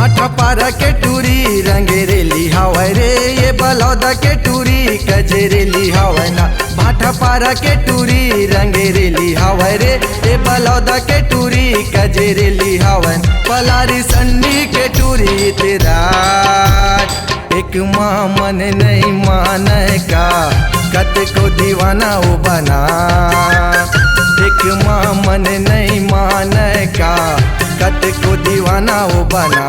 भाटा पारा के टूरी रंगेरेली हवै रे ये बलौदा के टूरी कजरेली हवै ना। भाटा पारा के टूरी रंगेरेली हवै रे ये बलौदा के टूरी कजरेली हवै। पलारी संडी के टूरी तेरा एक माँ मन नहीं माने का कत को दीवाना वो बना। एक माँ मन नहीं माने का कत को दीवाना वो बना।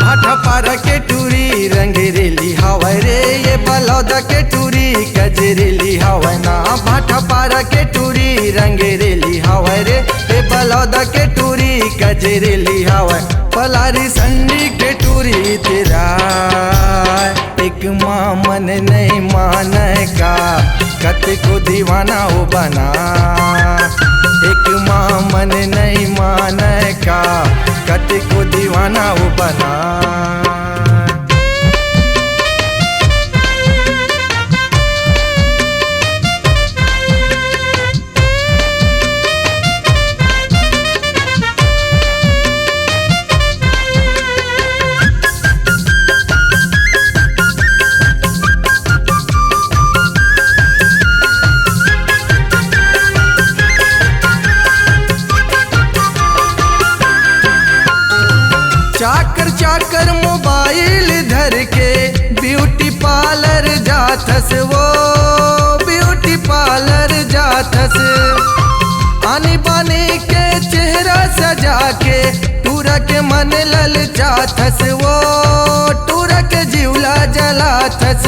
भाटा पारा के टूरी रंगेरेली हवै रे ये बलौदा के टूरी कजरेली हवै ना। भाटा पारा के टूरी रंगेरेली हवै रे ये बलौदा के टूरी कजरेली हवै। पलारी संडी के टूरी तेरा एक माँ मन नहीं माने का कत को दीवाना वो बना। एक माँ मन नहीं माने का कत को दीवाना वो बना। चाकर चाकर मोबाइल धर के ब्यूटी पार्लर जाथस वो ब्यूटी पार्लर जाथस। आने बाने के चेहरा सजा के टूरा के मन लल जाथस वो टूरा के जीवला जलाथस।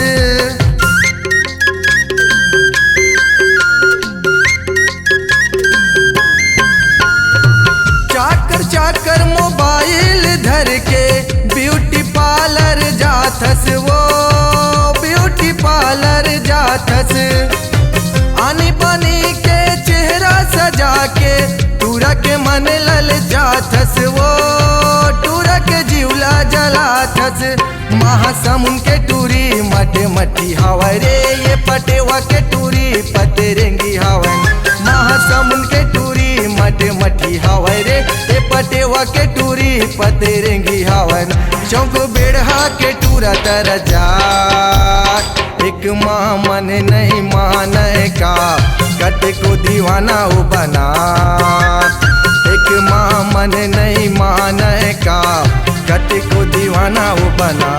चाकर चाकर मोबाइल धर के ब्यूटी पार्लर जाथस वो ब्यूटी पार्लर जाथस। आने बाने के चेहरा सजा के टूरा के मन लल जाथस वो टूरा के जीवला जलाथस। महासमुंद के टूरी मटे मटी हवै रे ये पटेवा के टूरी पतेरेंगी हवै। महासमुंद के टूरी मटे मटी हवै रे ये पटेवा के टूरी पतेरेंगी हवै। चौक बेढ़ा के टूरा तर जा एक माँ मन नहीं माने का कत को दीवाना वो बना। एक माँ मन नहीं माने का कत को दीवाना वो बना।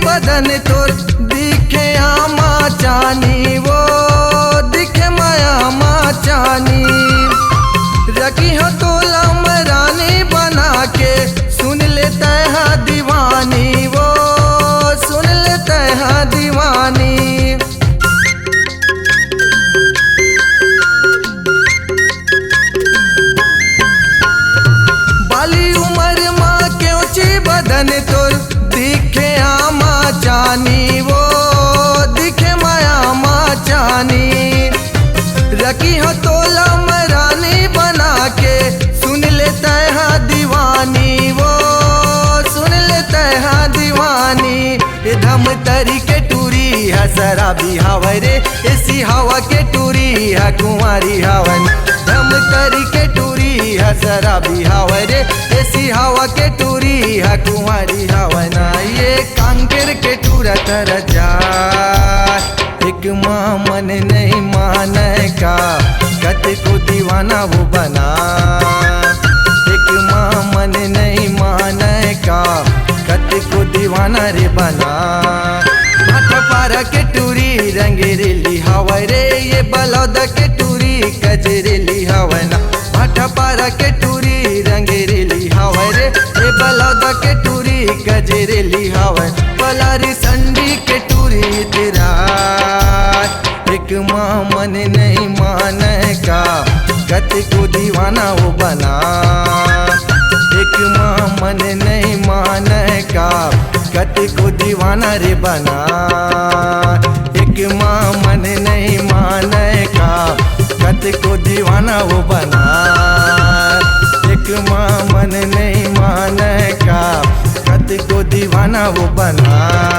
बदन तोर दिखे आमा चानी वो दिखे माया माँ चानी। रखी हो तो लमरानी बना के सुन लेता है दीवानी वो सुन लेता है दीवानी। बाली उम्र माँ के ऊंची बदन तोर दिखे आमा चानी वो दिखे माया माँ चानी। रखी हो तो लमरानी बना के सुन लेता है दीवानी वो सुन लेता है दीवानी। ये धम तरी के टूरी है शराबी हवै रे ऐसी हवा के टूरी है कुंवारी हवै। धम तरी के टूरी है शराबी हवै रे ऐसी हवा के टूरी है कुंवारी हवै ना। ये कांकेर के टूरा तर जा एक माँ मन नहीं माने का कत को दीवाना वो बना। एक माँ मन नहीं माने का कत को दीवाना रे बना। भाटा पारा के टूरी रंगेरेली हवै रे ये बलौदा के टूरी कजरेली हवै ना। भाटा पारा के टूरी रंगेरेली हवै रे ये बलौदा के टूरी कजरेली हवै। पलारी संडी के टूरी तेरा एक माँ मन नहीं माने का कत को दीवाना वो बना। एक माँ मन नहीं माने का कति को दीवाना रे बना। एक माँ मन नहीं माने का कति को दीवाना वो बना। एक माँ मन नहीं माने का कति को दीवाना वो बना।